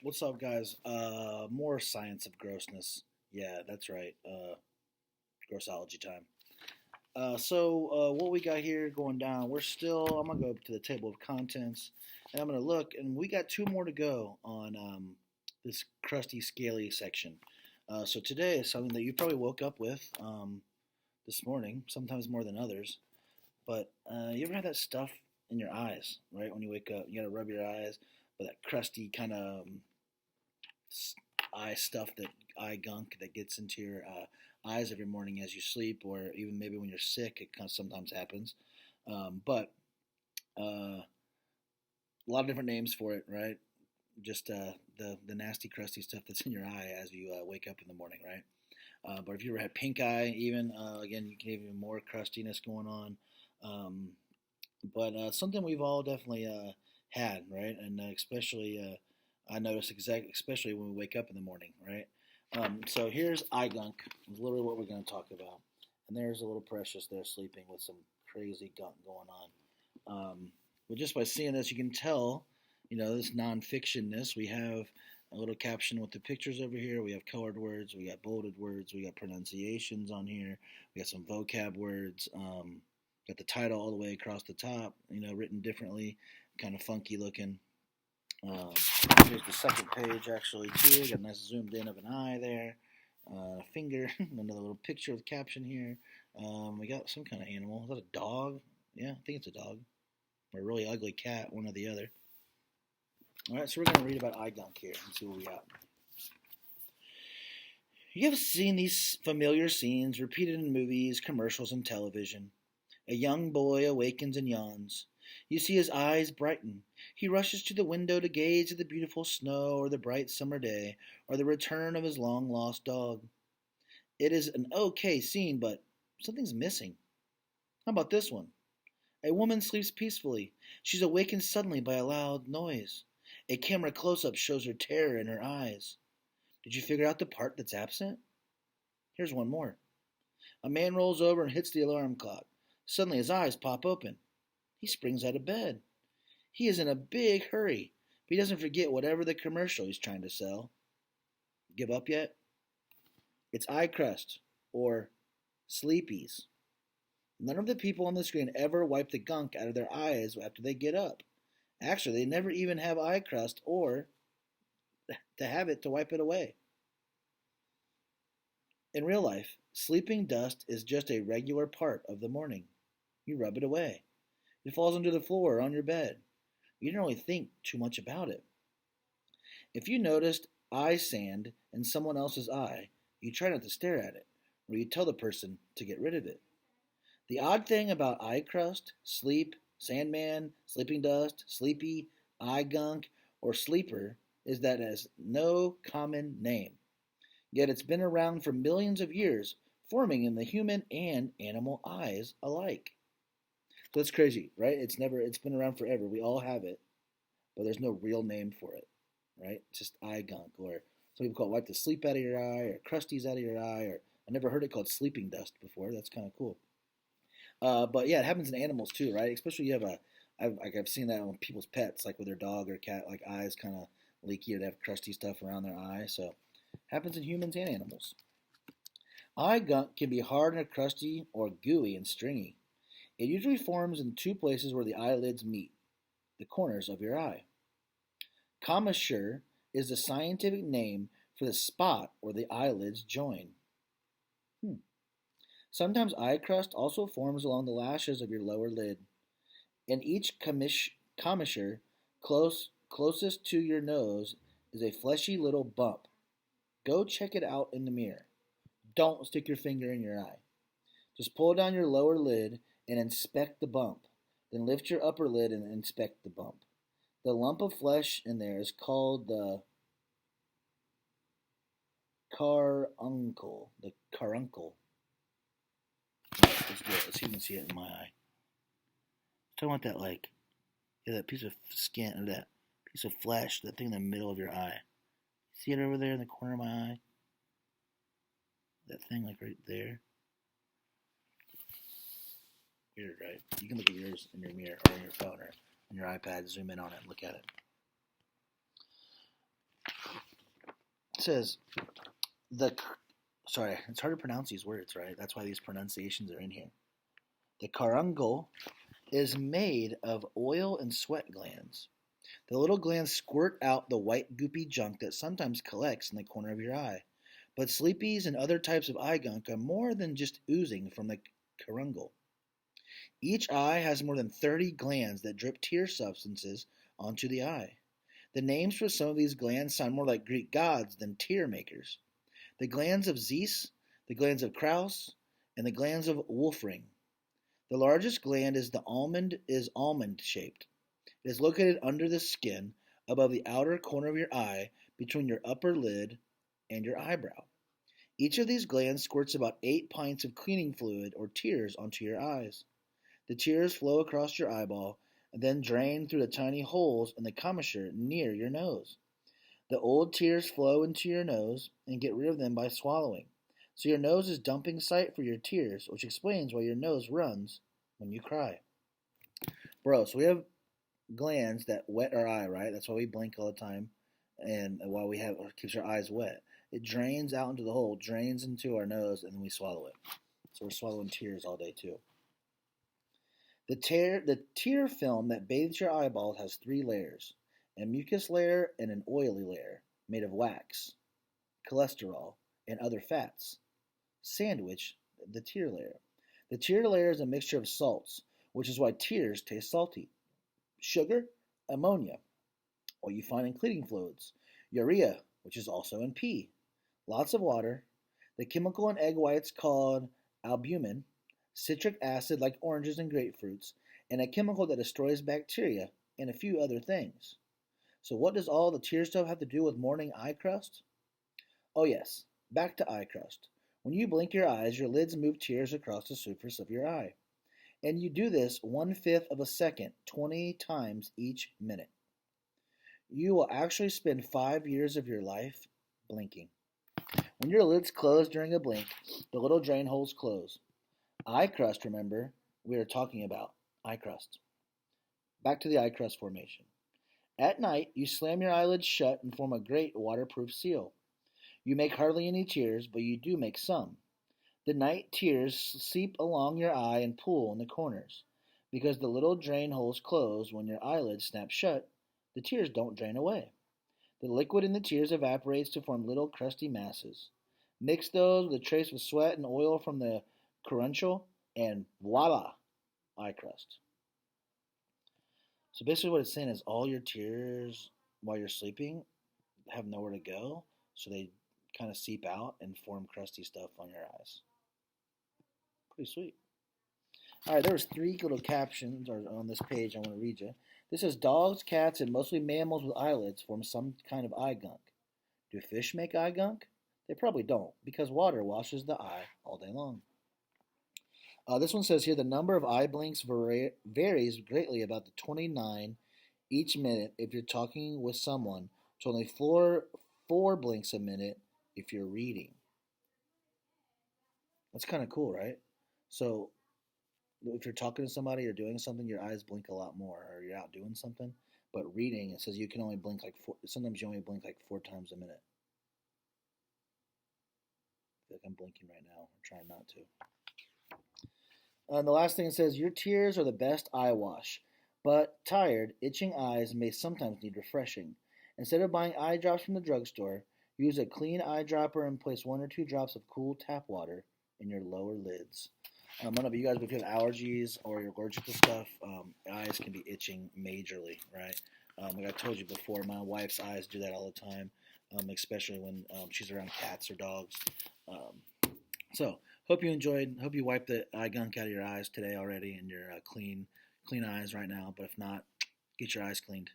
What's up, guys? More science of grossness. Yeah, that's right. Grossology time. What we got here going down? I'm gonna go to the table of contents, and I'm gonna look, and we got two more to go on this crusty, scaly section. So today is something that you probably woke up with this morning, sometimes more than others. But you ever have that stuff in your eyes, right? When you wake up, you gotta rub your eyes with that crusty kind of eye stuff, that eye gunk that gets into your eyes every morning as you sleep, or even maybe when you're sick. It kind of sometimes happens. But A lot of different names for it, right? Just the nasty, crusty stuff that's in your eye as you wake up in the morning, right? But if you ever had pink eye, even again, you can have even more crustiness going on. Um, but something we've all definitely had, right? And especially I notice especially when we wake up in the morning, right? So here's eye gunk, is literally what we're going to talk about. And there's a little Precious there sleeping with some crazy gunk going on. But just by seeing this, you can tell, this nonfictionness. We have a little caption with the pictures over here. We have colored words. We got bolded words. We got pronunciations on here. We got some vocab words. Got the title all the way across the top, written differently, kind of funky looking. Here's the second page, actually, too. Got a nice zoomed in of an eye there. Finger, another little picture of the caption here. We got some kind of animal. Is that a dog? Yeah, I think it's a dog. Or a really ugly cat, one or the other. All right, so we're going to read about eye gunk here and see what we got. You have seen these familiar scenes repeated in movies, commercials, and television. A young boy awakens and yawns. You see his eyes brighten. He rushes to the window to gaze at the beautiful snow or the bright summer day or the return of his long-lost dog. It is an okay scene, but something's missing. How about this one? A woman sleeps peacefully. She's awakened suddenly by a loud noise. A camera close-up shows her terror in her eyes. Did you figure out the part that's absent? Here's one more. A man rolls over and hits the alarm clock. Suddenly his eyes pop open. He springs out of bed. He is in a big hurry, but he doesn't forget whatever the commercial he's trying to sell. Give up yet? It's eye crust, or sleepies. None of the people on the screen ever wipe the gunk out of their eyes after they get up. Actually, they never even have eye crust or to have it to wipe it away. In real life, sleeping dust is just a regular part of the morning. You rub it away. It falls onto the floor or on your bed. You don't really think too much about it. If you noticed eye sand in someone else's eye, you try not to stare at it, or you tell the person to get rid of it. The odd thing about eye crust, sleep, sandman, sleeping dust, sleepy, eye gunk, or sleeper is that it has no common name. Yet it's been around for millions of years, forming in the human and animal eyes alike. So it's crazy, right? It's been around forever. We all have it, but there's no real name for it, right? It's just eye gunk, or some people call it wipe the sleep out of your eye, or crusties out of your eye, or I never heard it called sleeping dust before. That's kind of cool. But yeah, it happens in animals too, right? Especially I've seen that on people's pets, like with their dog or cat, like eyes kind of leaky or they have crusty stuff around their eye. So happens in humans and animals. Eye gunk can be hard and crusty or gooey and stringy. It usually forms in two places where the eyelids meet, the corners of your eye. Commissure is the scientific name for the spot where the eyelids join. Sometimes eye crust also forms along the lashes of your lower lid. In each commissure closest to your nose is a fleshy little bump. Go check it out in the mirror. Don't stick your finger in your eye. Just pull down your lower lid and inspect the bump. Then lift your upper lid and inspect the bump. The lump of flesh in there is called the caruncle. The caruncle. Let's do it. Let's see if you can see it in my eye. Talking about that piece of skin, or that piece of flesh, that thing in the middle of your eye. See it over there in the corner of my eye? That thing, like right there. Weird, right? You can look at yours in your mirror or on your phone or on your iPad, zoom in on it and look at it. says the sorry, it's hard to pronounce these words, right? That's why these pronunciations are in here. The caruncle is made of oil and sweat glands. The little glands squirt out the white goopy junk that sometimes collects in the corner of your eye. But sleepies and other types of eye gunk are more than just oozing from the caruncle. Each eye has more than 30 glands that drip tear substances onto the eye. The names for some of these glands sound more like Greek gods than tear makers. The glands of Zeus, the glands of Krauss, and the glands of Wolfring. The largest gland is almond shaped. It is located under the skin, above the outer corner of your eye, between your upper lid and your eyebrow. Each of these glands squirts about 8 pints of cleaning fluid or tears onto your eyes. The tears flow across your eyeball and then drain through the tiny holes in the commissure near your nose. The old tears flow into your nose and get rid of them by swallowing. So your nose is dumping site for your tears, which explains why your nose runs when you cry. Bro, so we have glands that wet our eye, right? That's why we blink all the time, and why we have keeps our eyes wet. It drains out into the hole, drains into our nose, and then we swallow it. So we're swallowing tears all day too. The tear film that bathes your eyeballs has 3 layers: a mucus layer and an oily layer made of wax, cholesterol, and other fats. Sandwich the tear layer. The tear layer is a mixture of salts, which is why tears taste salty. Sugar, ammonia, what you find in cleaning fluids, urea, which is also in pee, lots of water, the chemical in egg whites called albumin, citric acid like oranges and grapefruits, and a chemical that destroys bacteria, and a few other things. So what does all the tear stuff have to do with morning eye crust? Oh yes, back to eye crust. When you blink your eyes, your lids move tears across the surface of your eye. And you do this 1/5 of a second, 20 times each minute. You will actually spend 5 years of your life blinking. When your lids close during a blink, the little drain holes close. Eye crust, remember, we are talking about eye crust. Back to the eye crust formation. At night, you slam your eyelids shut and form a great waterproof seal. You make hardly any tears, but you do make some. The night tears seep along your eye and pool in the corners. Because the little drain holes close when your eyelids snap shut, the tears don't drain away. The liquid in the tears evaporates to form little crusty masses. Mix those with a trace of sweat and oil from the caruncle, and voila, eye crust. So basically what it's saying is all your tears while you're sleeping have nowhere to go, so they kind of seep out and form crusty stuff on your eyes. Pretty sweet. All right, there's 3 little captions on this page I want to read you. This says dogs, cats, and mostly mammals with eyelids form some kind of eye gunk. Do fish make eye gunk? They probably don't, because water washes the eye all day long. This one says here the number of eye blinks varies greatly, about the 29 each minute if you're talking with someone, to only four blinks a minute if you're reading. That's kind of cool, right? So if you're talking to somebody or doing something, your eyes blink a lot more, or you're out doing something. But reading, it says you can only blink like 4. Sometimes you only blink like 4 times a minute. I feel like I'm blinking right now. I'm trying not to. And the last thing it says, your tears are the best eye wash, but tired, itching eyes may sometimes need refreshing. Instead of buying eye drops from the drugstore, use a clean eyedropper and place 1 or 2 drops of cool tap water in your lower lids. I don't know if you guys, if you have allergies or you're allergic to stuff, eyes can be itching majorly, right? Like I told you before, my wife's eyes do that all the time, especially when she's around cats or dogs. So, hope you enjoyed. Hope you wiped the eye gunk out of your eyes today already, and you're clean eyes right now. But if not, get your eyes cleaned.